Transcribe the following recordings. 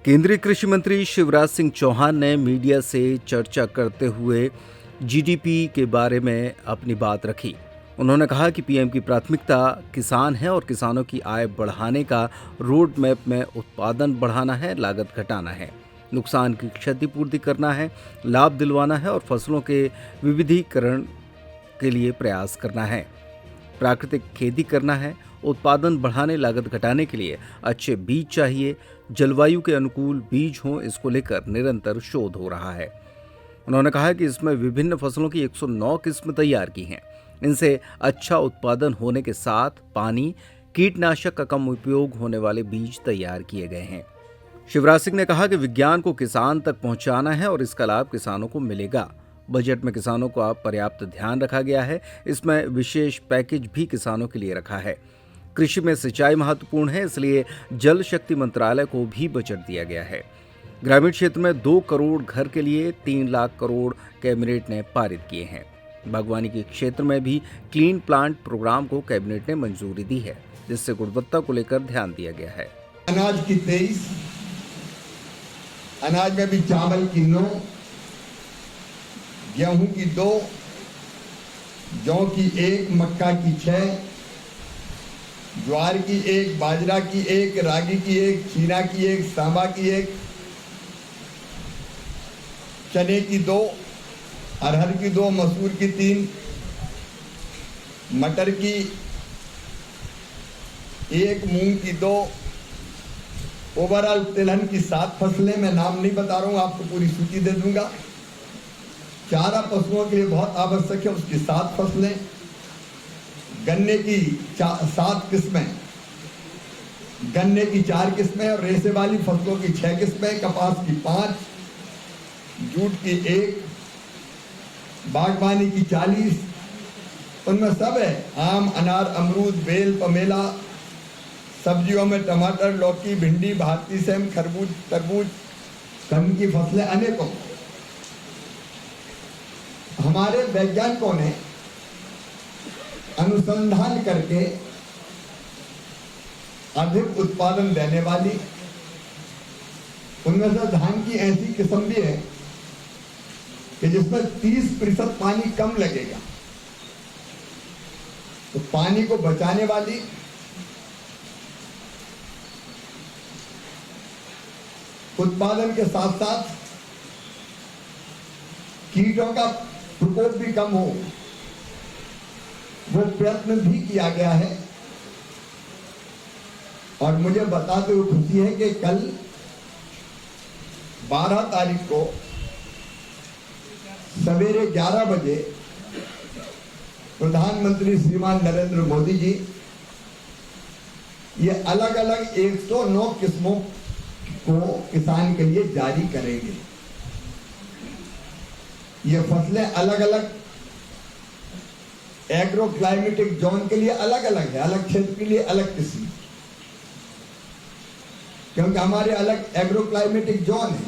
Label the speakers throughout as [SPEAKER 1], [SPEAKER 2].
[SPEAKER 1] केंद्रीय कृषि मंत्री शिवराज सिंह चौहान ने मीडिया से चर्चा करते हुए जीडीपी के बारे में अपनी बात रखी। उन्होंने कहा कि पीएम की प्राथमिकता किसान है और किसानों की आय बढ़ाने का रोड मैप में उत्पादन बढ़ाना है, लागत घटाना है, नुकसान की क्षतिपूर्ति करना है, लाभ दिलवाना है और फसलों के विविधीकरण के लिए प्रयास करना है, प्राकृतिक खेती करना है, उत्पादन बढ़ाने, लागत घटाने के लिए अच्छे बीज चाहिए, जलवायु के अनुकूल बीज हों, इसको लेकर निरंतर शोध हो रहा है। उन्होंने कहा कि इसमें विभिन्न फसलों की 109 किस्म तैयार की हैं। इनसे अच्छा उत्पादन होने के साथ पानी, कीटनाशक का कम उपयोग होने वाले बीज तैयार किए गए हैं। शिवराज सिंह ने कहा कि विज्ञान को किसान तक पहुंचाना है और इसका लाभ किसानों को मिलेगा। बजट में किसानों का पर्याप्त ध्यान रखा गया है। इसमें विशेष पैकेज भी किसानों के लिए रखा है। कृषि में सिंचाई महत्वपूर्ण है, इसलिए जल शक्ति मंत्रालय को भी बजट दिया गया है। ग्रामीण क्षेत्र में 2 करोड़ घर के लिए 3 लाख करोड़ कैबिनेट ने पारित किए हैं। बागवानी के क्षेत्र में भी क्लीन प्लांट प्रोग्राम को कैबिनेट ने मंजूरी दी है, जिससे गुणवत्ता को लेकर ध्यान दिया गया है।
[SPEAKER 2] अनाज की 23, अनाज में भी चावल की 9, गेहूं की 2, जौ की 1, मक्का की 6, ज्वार की 1, बाजरा की 1, रागी की 1, चीना की 1, सांबा की 1, चने की 2, अरहर की 2, मसूर की 3, मटर की 1, मूंग की 2, ओवरऑल तिलहन की 7 फसलें। मैं नाम नहीं बता रहा हूं, आपको पूरी सूची दे दूंगा। चारा पशुओं के लिए बहुत आवश्यक है, उसकी 7 फसलें। गन्ने की 7 किस्में, गन्ने की 4 किस्में और रेशे वाली फसलों की 6 किस्में, कपास की 5, जूट की 1, बागवानी की 40, उनमें सब है आम, अनार, अमरूद, बेल, पमेला। सब्जियों में टमाटर, लौकी, भिंडी, भारतीय सेम, खरबूज, तरबूज, कंद की फसलें अनेकों। हमारे वैज्ञानिकों ने अनुसंधान करके अधिक उत्पादन देने वाली, उनमें से धान की ऐसी किस्म भी है कि जिसमें 30% पानी कम लगेगा, तो पानी को बचाने वाली, उत्पादन के साथ साथ कीटों का प्रकोप भी कम हो, वो प्रयत्न भी किया गया है। और मुझे बताते हुए खुशी है कि कल 12 तारीख को सवेरे 11 बजे प्रधानमंत्री श्रीमान नरेंद्र मोदी जी ये अलग अलग 109 किस्मों को किसान के लिए जारी करेंगे। ये फसलें अलग अलग एग्रो क्लाइमेटिक जोन के लिए अलग अलग है, अलग क्षेत्र के लिए अलग किस्म, क्योंकि हमारे अलग एग्रो क्लाइमेटिक जोन है।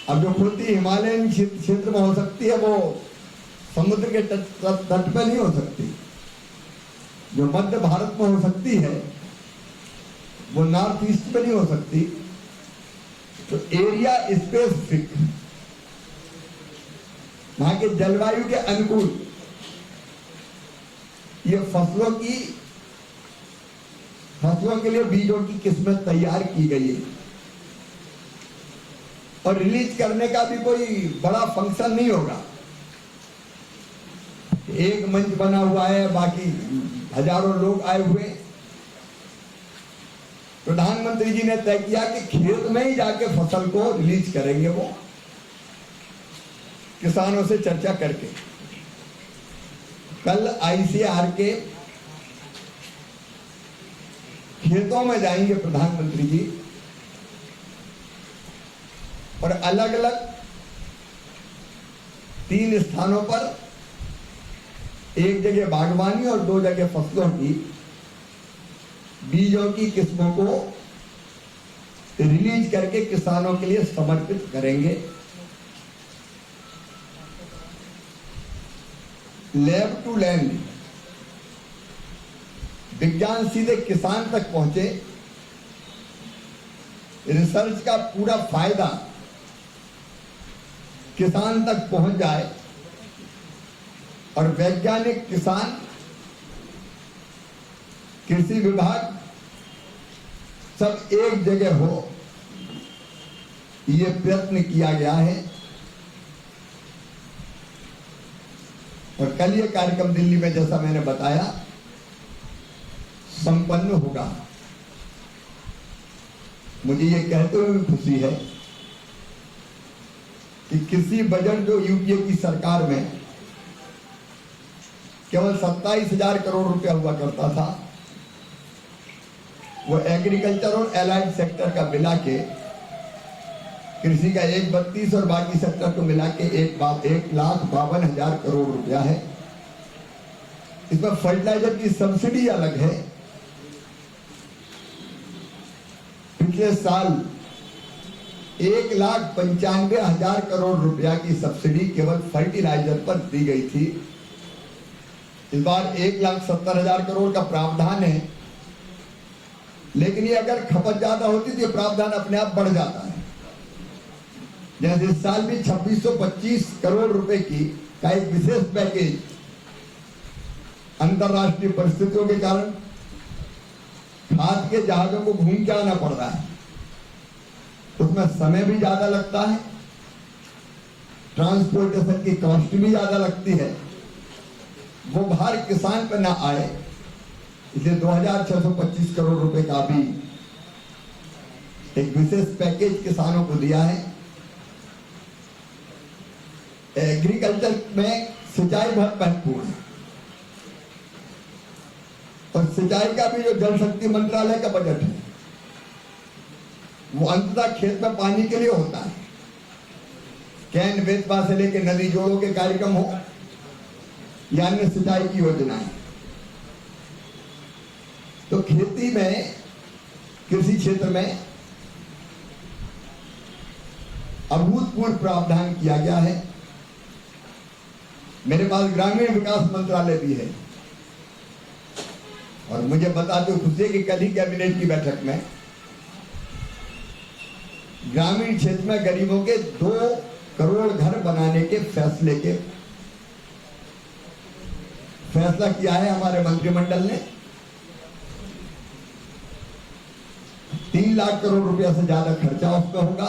[SPEAKER 2] अब जो खेती हिमालयन क्षेत्र में हो सकती है वो समुद्र के तट पर नहीं हो सकती। जो मध्य भारत में हो सकती है वो नॉर्थ ईस्ट में नहीं हो सकती। तो एरिया स्पेसिफिक, वहां के जलवायु के अनुकूल ये फसलों के लिए बीजों की किस्में तैयार की गई है। और रिलीज करने का भी कोई बड़ा फंक्शन नहीं होगा। एक मंच बना हुआ है, बाकी हजारों लोग आए हुए। प्रधानमंत्री जी ने तय किया कि खेत में ही जाके फसल को रिलीज करेंगे, वो किसानों से चर्चा करके। कल आईसीआर के खेतों में जाएंगे प्रधानमंत्री जी और अलग अलग 3 स्थानों पर, एक जगह बागवानी और 2 जगह फसलों की बीजों की किस्मों को रिलीज करके किसानों के लिए समर्पित करेंगे। लैब टू लैंड, विज्ञान सीधे किसान तक पहुंचे, रिसर्च का पूरा फायदा किसान तक पहुंच जाए और वैज्ञानिक किसान, कृषि विभाग सब एक जगह हो, ये प्रयत्न किया गया है। और कल ये कार्यक्रम दिल्ली में, जैसा मैंने बताया, संपन्न होगा। मुझे ये कहते हुए खुशी है कि कृषि बजट जो यूपीए की सरकार में केवल 27,000 करोड़ रुपया हुआ करता था, वो एग्रीकल्चर और एलाइड सेक्टर का मिला के, कृषि का 132 और बाकी सेक्टर को मिला के 1,52,000 करोड़ रुपया है। इसमें फर्टिलाइजर की सब्सिडी अलग है। पिछले साल 1,95,000 करोड़ रुपया की सब्सिडी केवल फर्टिलाइजर पर दी गई थी। इस बार 1,70,000 करोड़ का प्रावधान है, लेकिन ये अगर खपत ज्यादा होती तो ये प्रावधान अपने आप बढ़ जाता है। जैसे इस साल भी 2625 करोड़ रुपए की का एक विशेष पैकेज अंतरराष्ट्रीय परिस्थितियों के कारण खाद के जहाजों को घूम के आना पड़ रहा है, उसमें समय भी ज्यादा लगता है, ट्रांसपोर्टेशन की कॉस्ट भी ज्यादा लगती है, वो भार किसान पर ना आए, इसलिए 2,625 करोड़ रुपए का भी एक विशेष पैकेज किसानों को दिया है। एग्रीकल्चर में सिंचाई बहुत महत्वपूर्ण है, और सिंचाई का भी जो जल शक्ति मंत्रालय का बजट है, वो अंततः खेत में पानी के लिए होता है। कैन बेतवा से लेकर नदी जोड़ों के कार्यक्रम हो या अन्य सिंचाई की योजनाएं, तो खेती में, कृषि क्षेत्र में अभूतपूर्व प्रावधान किया गया है। मेरे पास ग्रामीण विकास मंत्रालय भी है, और मुझे बताते हुए खुशी है कि कल ही कैबिनेट की बैठक में ग्रामीण क्षेत्र में गरीबों के 2 करोड़ घर बनाने के फैसला किया है हमारे मंत्रिमंडल ने। 3 लाख करोड़ रुपया से ज्यादा खर्चा उसमें होगा।